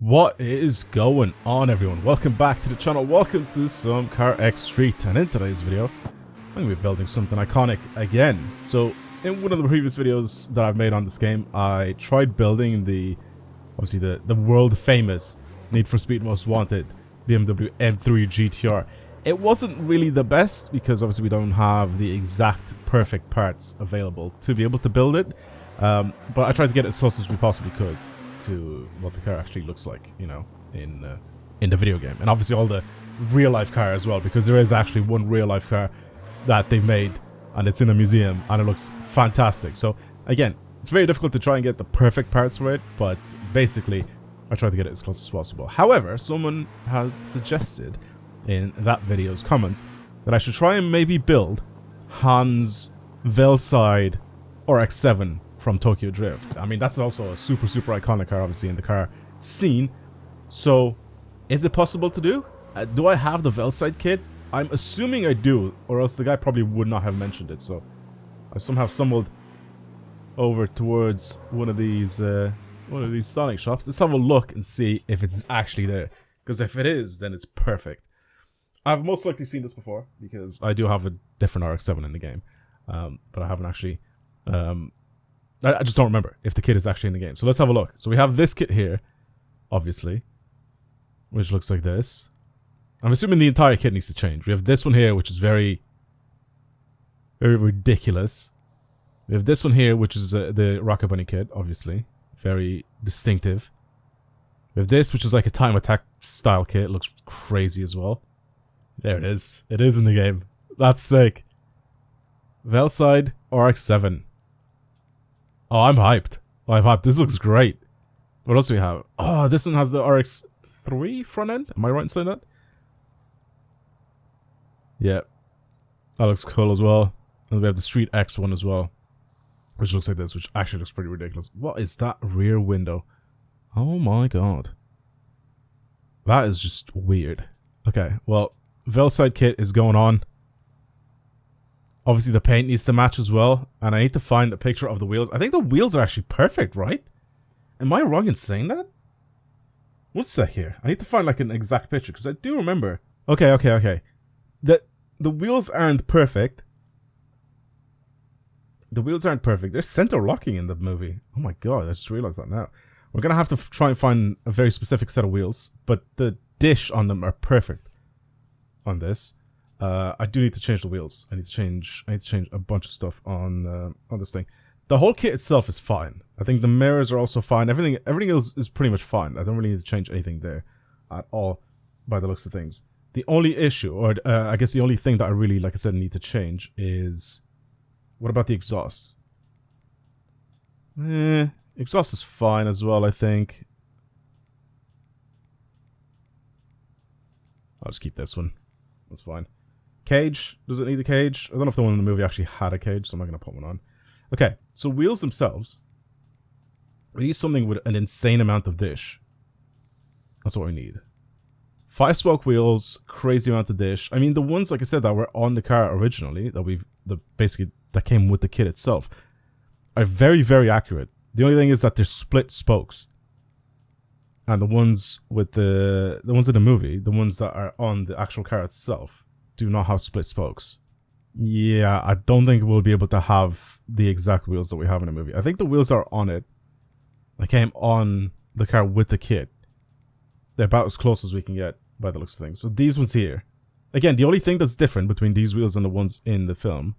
What is going on, everyone? Welcome back to the channel. Welcome to some CARX Street, and in today's video I'm going to be building something iconic again. So in one of the previous videos that I've made on this game, I tried building obviously the world famous Need for Speed Most Wanted BMW M3 GTR. It wasn't really the best because obviously we don't have the exact perfect parts available to be able to build it, but I tried to get as close as we possibly could to what the car actually looks like, you know, in the video game, and obviously all the real life car as well, because there is actually one real life car that they've made and it's in a museum and it looks fantastic. So again, it's very difficult to try and get the perfect parts for it, but basically I try to get it as close as possible. However, someone has suggested in that video's comments that I should try and maybe build Han's Velside RX-7 from Tokyo Drift. I mean, that's also a super iconic car, obviously, in the car scene. So, is it possible to do? Do I have the Velside kit? I'm assuming I do, or else the guy probably would not have mentioned it. So, I somehow stumbled over towards one of these Sonic shops. Let's have a look and see if it's actually there. Because if it is, then it's perfect. I've most likely seen this before, because I do have a different RX-7 in the game, but I haven't actually. I just don't remember if the kit is actually in the game. So let's have a look. So we have this kit here, obviously, which looks like this. I'm assuming the entire kit needs to change. We have this one here, which is very ridiculous. We have this one here, which is the Rocket Bunny kit, obviously. Very distinctive. We have this, which is like a Time Attack style kit. It looks crazy as well. There it is. It is in the game. That's sick. Velside RX-7. Oh, I'm hyped. This looks great. What else do we have? Oh, this one has the RX-3 front end. Am I right in saying that? Yeah. That looks cool as well. And we have the Street X one as well, which looks like this, which actually looks pretty ridiculous. What is that rear window? Oh my god. That is just weird. Okay, well, Velside kit is going on. Obviously, the paint needs to match as well, and I need to find a picture of the wheels. I think the wheels are actually perfect, right? Am I wrong in saying that? One sec here. I need to find like an exact picture, because I do remember. Okay. The wheels aren't perfect. The wheels aren't perfect. There's center locking in the movie. Oh my god, I just realized that now. We're gonna have to try and find a very specific set of wheels, but the dish on them are perfect on this. I do need to change the wheels. I need to change a bunch of stuff on this thing. The whole kit itself is fine. I think the mirrors are also fine. Everything else is pretty much fine. I don't really need to change anything there at all, by the looks of things. The only issue, or I guess the only thing that I really, like I said, need to change is, what about the exhaust? Exhaust is fine as well, I think. I'll just keep this one. That's fine. Cage. Does it need a cage? I don't know if the one in the movie actually had a cage, so I'm not going to put one on. Okay, so wheels themselves. We need something with an insane amount of dish. That's what we need. 5-spoke wheels, crazy amount of dish. I mean, the ones, like I said, that were on the car originally, that came with the kit itself, are very accurate. The only thing is that they're split spokes. And the ones with the ones in the movie, the ones that are on the actual car itself, do not have split spokes. Yeah, I don't think we'll be able to have the exact wheels that we have in the movie. I think the wheels are on it. They came on the car with the kit. They're about as close as we can get by the looks of things. So these ones here, again, the only thing that's different between these wheels and the ones in the film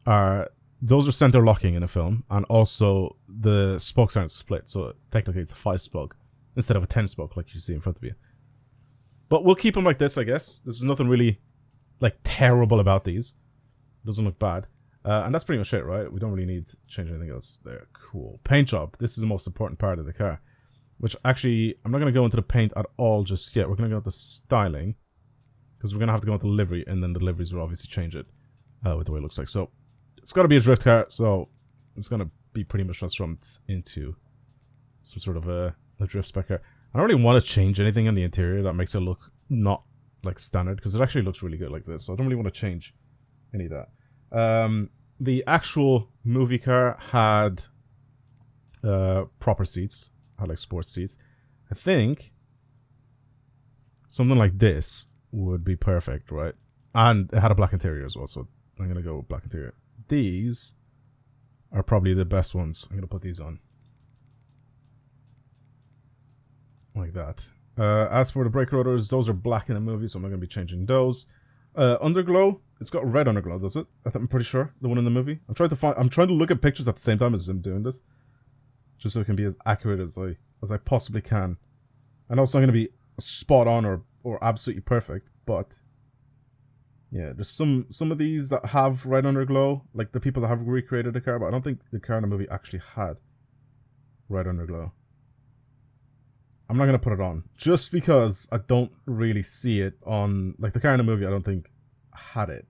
are those are center locking in the film, and also the spokes aren't split. So technically it's a 5-spoke instead of a 10-spoke like you see in front of you. But we'll keep them like this, I guess. There's nothing really like terrible about these. It doesn't look bad. And that's pretty much it, right? We don't really need to change anything else there. Cool. Paint job. This is the most important part of the car. Which actually, I'm not going to go into the paint at all just yet. We're going to go into styling. Because we're going to have to go into livery, and then the liveries will obviously change it with the way it looks like. So, it's got to be a drift car, so it's going to be pretty much transformed into some sort of a drift spec car. I don't really want to change anything in the interior that makes it look not like standard, because it actually looks really good like this, so I don't really want to change any of that. The actual movie car had proper seats, had like sports seats, I think something like this would be perfect, right? And it had a black interior as well, so I'm going to go with black interior. These are probably the best ones. I'm going to put these on. Like that. As for the brake rotors, those are black in the movie, so I'm not going to be changing those. Underglow, it's got red underglow, does it? I'm pretty sure, the one in the movie. I'm trying to look at pictures at the same time as I'm doing this, just so it can be as accurate as I possibly can. And also I'm going to be spot on or absolutely perfect, but yeah, there's some of these that have red underglow, like the people that have recreated the car, but I don't think the car in the movie actually had red underglow. I'm not going to put it on, just because I don't really see it on, like the car in the movie, I don't think had it.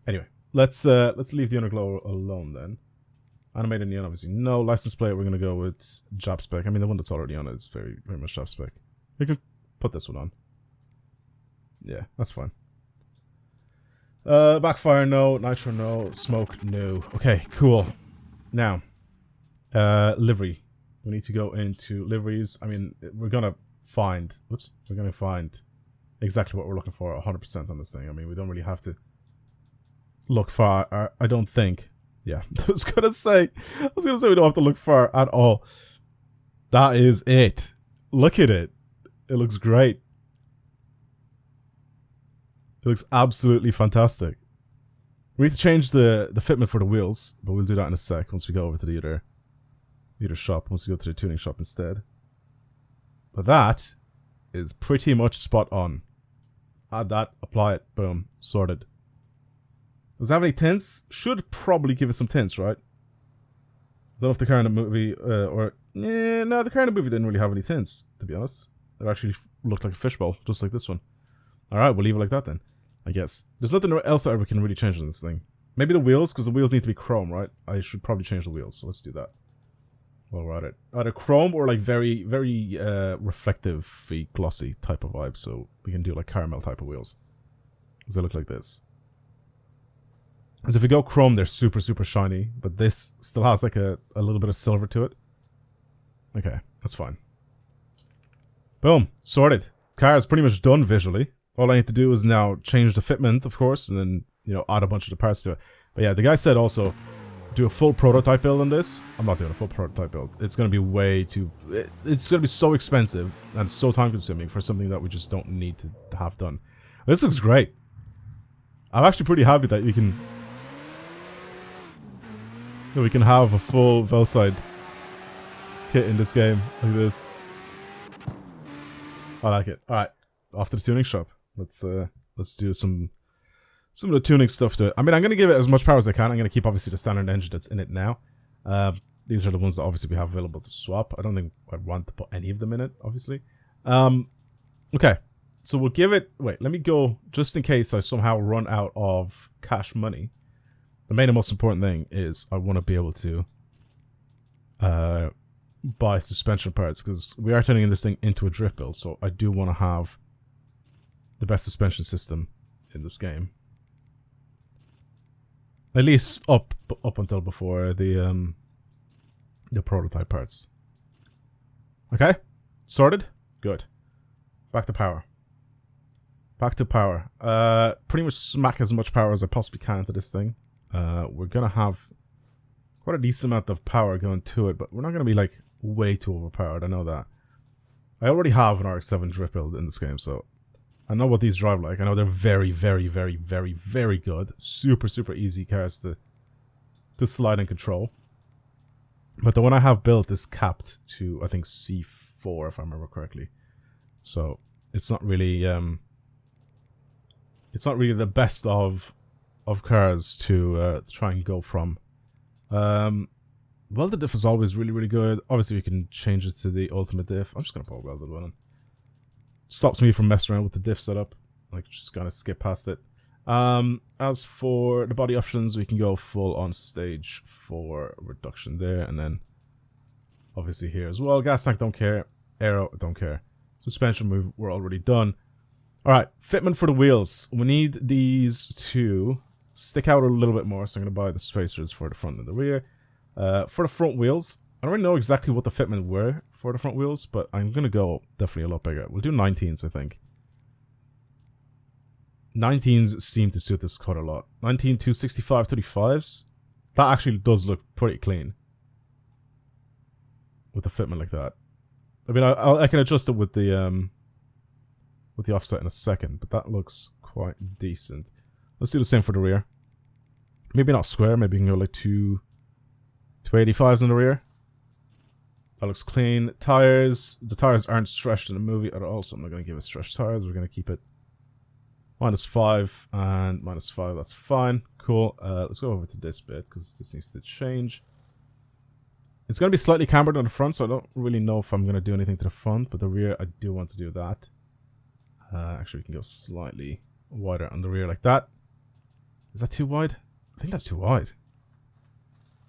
Anyway, let's leave the underglow alone then. Animated neon, obviously no. License plate, we're going to go with job spec. I mean, the one that's already on it is very, very much job spec. We can put this one on. Yeah, that's fine. Backfire, no. Nitro, no. Smoke, no. Okay, cool. Now, livery. We need to go into liveries. I mean, we're going to find exactly what we're looking for 100% on this thing. I mean, we don't really have to look far. I don't think. Yeah, I was gonna say we don't have to look far at all. That is it. Look at it. It looks great. It looks absolutely fantastic. We need to change the fitment for the wheels, but we'll do that in a sec once we go over to the other shop, once we go to the tuning shop instead. But that is pretty much spot on. Add that, apply it, boom, sorted. Does it have any tints? Should probably give us some tints, right? I don't know if the car in the movie, no, the car in the movie didn't really have any tints, to be honest. It actually looked like a fishbowl, just like this one. Alright, we'll leave it like that then, I guess. There's nothing else that we can really change on this thing. Maybe the wheels, because the wheels need to be chrome, right? I should probably change the wheels, so let's do that. Well, we're at it. Either chrome or like very, very reflective, glossy type of vibe, so we can do like caramel type of wheels. Does they look like this? Because if we go chrome, they're super, super shiny, but this still has like a little bit of silver to it. Okay, that's fine. Boom, sorted. Car is pretty much done visually. All I need to do is now change the fitment, of course, and then, you know, add a bunch of the parts to it. But yeah, the guy said also, do a full prototype build on this. I'm not doing a full prototype build. It's going to be way too... It's going to be so expensive and so time consuming for something that we just don't need to have done. This looks great. I'm actually pretty happy that we can have a full Velside kit in this game like this. I like it. Alright, off to the tuning shop. Let's do some of the tuning stuff to it. I mean, I'm going to give it as much power as I can. I'm going to keep, obviously, the standard engine that's in it now. These are the ones that, obviously, we have available to swap. I don't think I'd want to put any of them in it, obviously. Okay, so we'll give it... Wait, let me go, just in case I somehow run out of cash money. The main and most important thing is I want to be able to buy suspension parts, because we are turning this thing into a drift build, so I do want to have the best suspension system in this game. At least up until before the prototype parts. Okay, sorted. Good. Back to power. Back to power. Pretty much smack as much power as I possibly can into this thing. We're gonna have quite a decent amount of power going to it, but we're not gonna be like way too overpowered. I know that. I already have an RX-7 drift build in this game, so I know what these drive like. I know they're very, very, very, very, very good. Super, super easy cars to slide and control. But the one I have built is capped to, I think, C4, if I remember correctly. So it's not really the best of cars to try and go from. Welded diff is always really, really good. Obviously, we can change it to the ultimate diff. I'm just gonna put a welded one on. Stops me from messing around with the diff setup. Like, just gonna skip past it. As for the body options, we can go full on stage for reduction there, and then obviously here as well. Gas tank, don't care. Aero, don't care. Suspension, we're already done. Alright, fitment for the wheels. We need these to stick out a little bit more, so I'm going to buy the spacers for the front and the rear. For the front wheels, I don't really know exactly what the fitment were for the front wheels, but I'm going to go definitely a lot bigger. We'll do 19s, I think. 19s seem to suit this quite a lot. 19 to 65 35s. That actually does look pretty clean. With the fitment like that. I mean, I can adjust it with the offset in a second, but that looks quite decent. Let's do the same for the rear. Maybe not square, maybe you can go like 285s in the rear. That looks clean. Tires, the tires aren't stretched in the movie at all, so I'm not going to give it stretched tires. We're going to keep it -5 and -5. That's fine. Cool. Let's go over to this bit because this needs to change. It's going to be slightly cambered on the front, so I don't really know if I'm going to do anything to the front, but the rear, I do want to do that. Actually, we can go slightly wider on the rear like that. Is that too wide? I think that's too wide.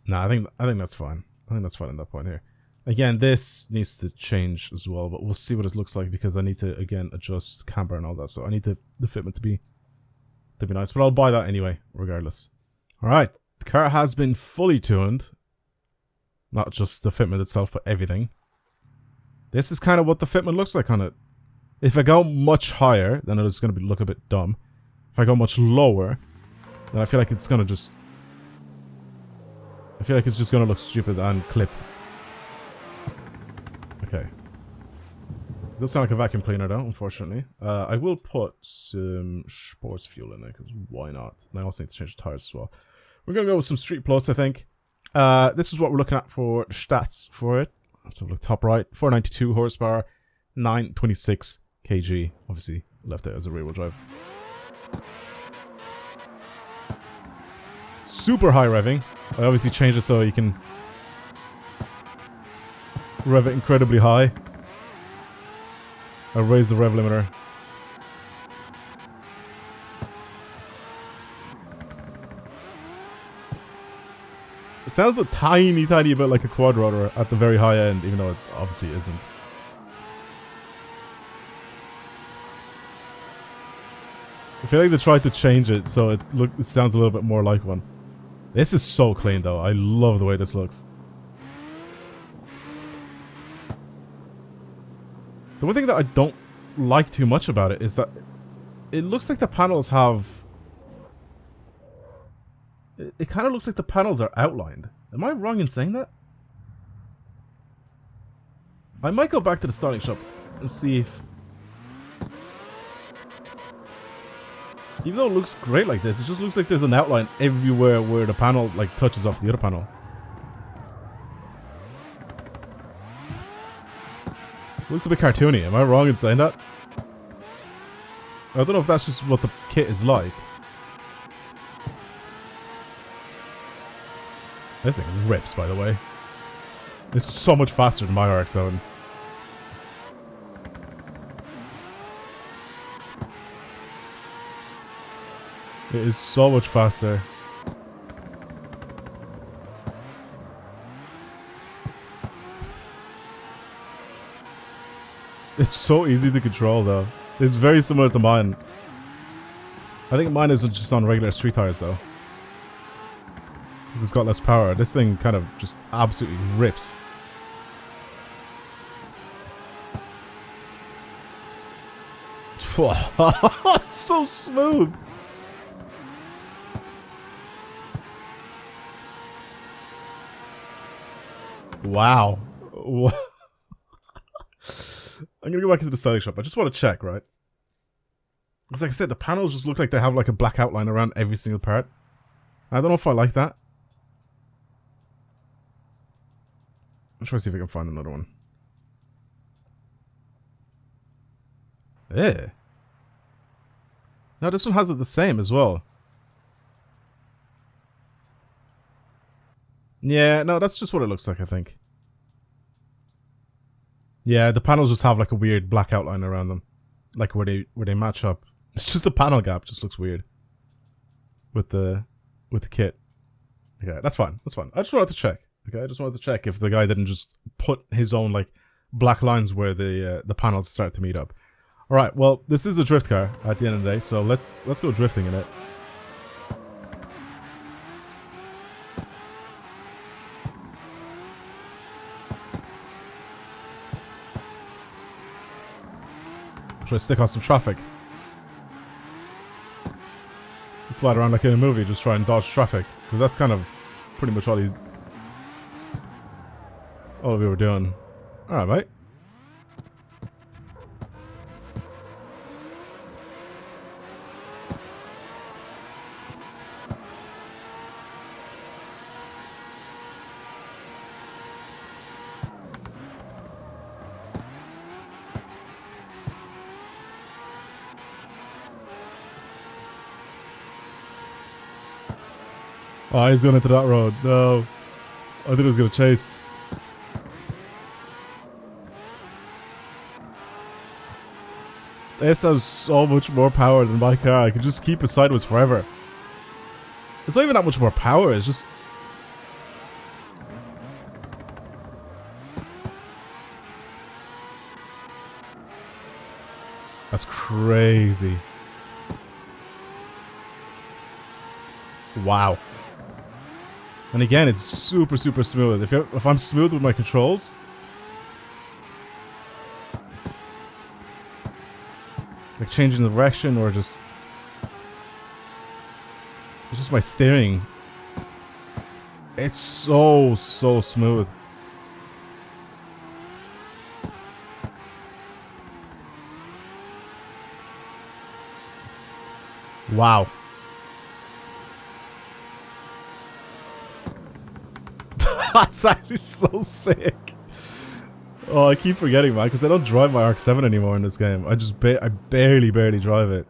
Nah, I think that's fine. I think that's fine at that point here. Again, this needs to change as well, but we'll see what it looks like because I need to, again, adjust camber and all that. So I need the fitment to be nice, but I'll buy that anyway, regardless. All right, the car has been fully tuned. Not just the fitment itself, but everything. This is kind of what the fitment looks like on it. If I go much higher, then it's going to look a bit dumb. If I go much lower, then I feel like it's going to just... I feel like it's just going to look stupid and clip. Okay. It does sound like a vacuum cleaner though, unfortunately. I will put some sports fuel in it, because why not? And I also need to change the tires as well. We're going to go with some Street Plus, I think. This is what we're looking at for the stats for it. Let's have a look top right. 492 horsepower, 926 kg. Obviously, left it as a rear wheel drive. Super high revving. I obviously changed it so you can rev it incredibly high. I raised the rev limiter. It sounds a tiny bit like a quad rotor at the very high end, even though it obviously isn't. I feel like they tried to change it so it sounds a little bit more like one. This is so clean though. I love the way this looks. The one thing that I don't like too much about it is that it looks like the panels have... It kind of looks like the panels are outlined. Am I wrong in saying that? I might go back to the styling shop and see if... Even though it looks great like this, it just looks like there's an outline everywhere where the panel like touches off the other panel. It looks a bit cartoony. Am I wrong in saying that? I don't know if that's just what the kit is like. This thing rips, by the way. It's so much faster than my RX-7. It is so much faster. It's so easy to control though. It's very similar to mine. I think mine is just on regular street tires though. Because it's got less power. This thing kind of just absolutely rips. It's so smooth. Wow. I'm gonna go back into the styling shop. I just want to check, right? Because like I said, the panels just look like they have like a black outline around every single part. I don't know if I like that. I'm trying to see if I can find another one. Yeah. No, this one has it the same as well. Yeah, no, that's just what it looks like, I think. Yeah, the panels just have like a weird black outline around them. Like where they match up. It's just the panel gap just looks weird. With the kit. Okay, that's fine. That's fine. I just wanted to check. Okay, I just wanted to check if the guy didn't just put his own like black lines where the panels start to meet up. Alright, well, this is a drift car at the end of the day, so let's go drifting in it. Should I stick on some traffic? Slide around like in a movie, just try and dodge traffic. Because that's kind of pretty much all we were doing. Alright, mate. Oh, he's going into that road. No. I thought he was going to chase. This has so much more power than my car. I can just keep it sideways forever. It's not even that much more power. It's just... That's crazy. Wow. And again, it's super smooth. If I'm smooth with my controls, like changing the direction or just, it's just my steering. It's so smooth. Wow. That's actually so sick. Oh, I keep forgetting, man, because I don't drive my RX-7 anymore in this game. I barely drive it.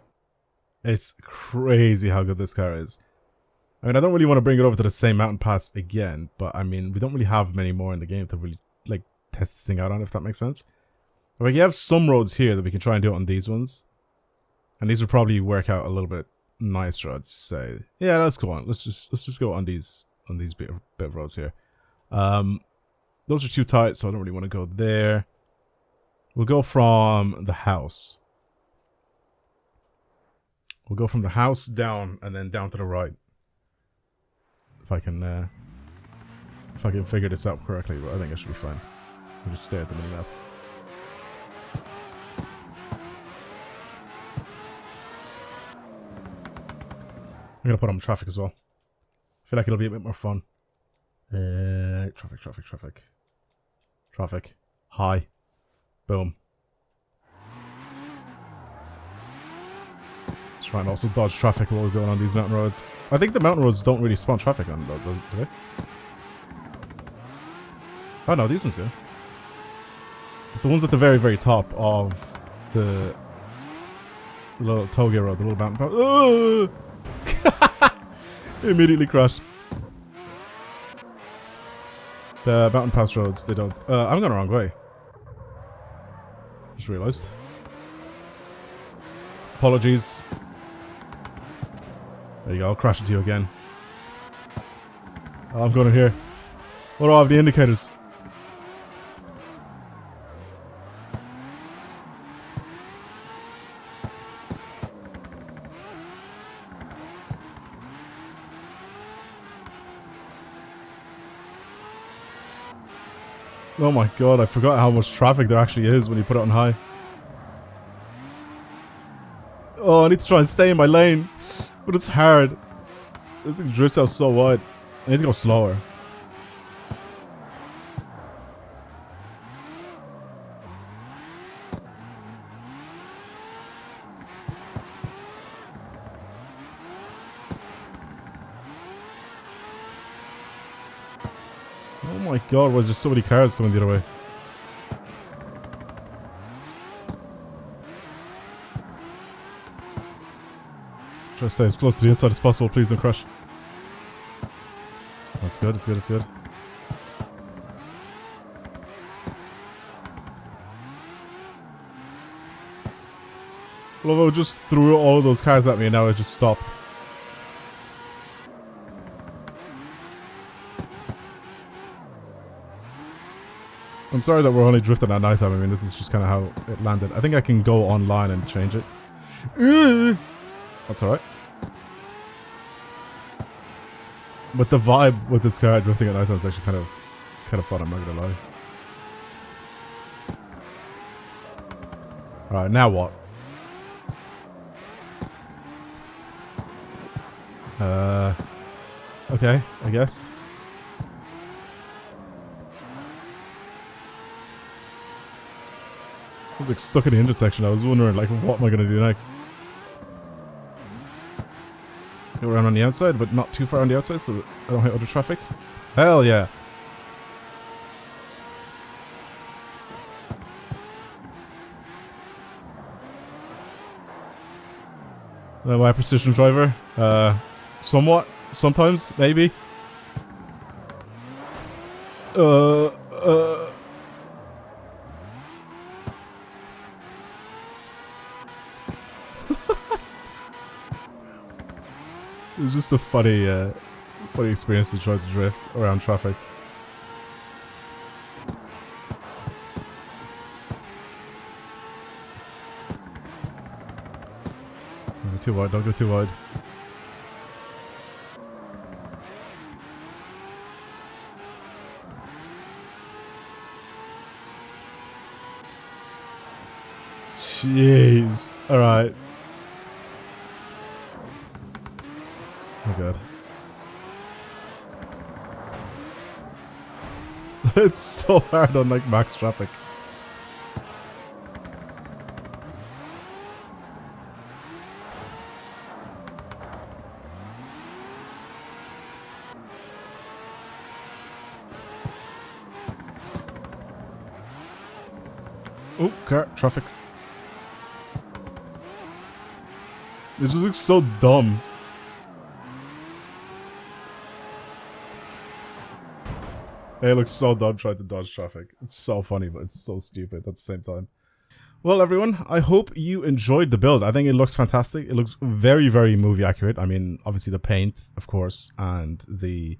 It's crazy how good this car is. I mean, I don't really want to bring it over to the same mountain pass again, but I mean, we don't really have many more in the game to really, like, test this thing out on, if that makes sense. Like, you have some roads here that we can try and do it on these ones. And these would probably work out a little bit nicer, I'd say. Yeah, let's go on. Let's just go on these bit of roads here. Those are too tight, so I don't really want to go there. We'll go from the house. We'll go from the house down and then down to the right. If I can figure this out correctly, but I think I should be fine. We'll just stay at the mini-map. I'm gonna put on traffic as well. I feel like it'll be a bit more fun. Traffic. High. Boom. Let's try and also dodge traffic while we're going on these mountain roads. I think the mountain roads don't really spawn traffic on them, do they? Oh no, these ones do. It's the ones at the very top of the little toge road, the little mountain pass. Oh! Immediately crashed. The mountain pass roads, they don't. I'm going the wrong way. Just realized. Apologies. There you go, I'll crash into you again. Oh, I'm going in here. What do I have the indicators? Oh my god, I forgot how much traffic there actually is when you put it on high. Oh, I need to try and stay in my lane. But it's hard. This thing drifts out so wide. I need to go slower. Oh my god, why is there so many cars coming the other way? Try to stay as close to the inside as possible, please don't crash. That's good, it's good, it's good. Lovo just threw all of those cars at me and now it just stopped. I'm sorry that we're only drifting at night time. I mean, this is just kind of how it landed. I think I can go online and change it. That's alright. But the vibe with this car drifting at night time is actually kind of fun, I'm not gonna lie. Alright, now what? Okay, I guess. I was like stuck in the intersection. I was wondering like, what am I gonna do next? Go around on the outside, but not too far on the outside so I don't hit other traffic. Hell yeah. Am I a precision driver? Somewhat. Sometimes, maybe. It's just a funny, funny experience to try to drift around traffic. Don't go too wide, don't go too wide. Jeez. Alright. Oh god. It's so hard on like max traffic. Oh, car, traffic. It just looks so dumb. It looks so dumb trying to dodge traffic. It's so funny, but it's so stupid at the same time. Well, everyone, I hope you enjoyed the build. I think it looks fantastic. It looks very, very movie accurate. I mean, obviously the paint, of course, and the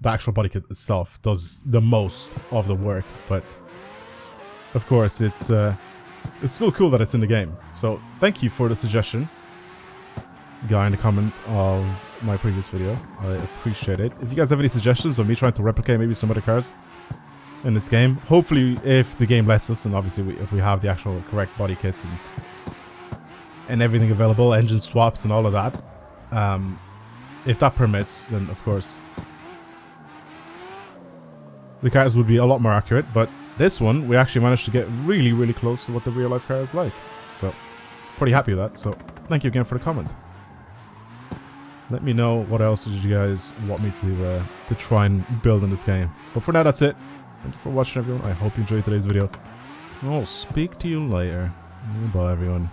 actual body kit itself does the most of the work. But of course, it's still cool that it's in the game. So thank you for the suggestion, guy in the comment of my previous video. I appreciate it. If you guys have any suggestions of me trying to replicate maybe some other cars in this game, hopefully if the game lets us, and obviously if we have the actual correct body kits and everything available, engine swaps and all of that, if that permits, then of course the cars would be a lot more accurate. But this one, we actually managed to get really, really close to what the real life car is like. So pretty happy with that. So thank you again for the comment. Let me know what else did you guys want me to try and build in this game. But for now, that's it. Thank you for watching, everyone. I hope you enjoyed today's video. I'll speak to you later. Bye, everyone.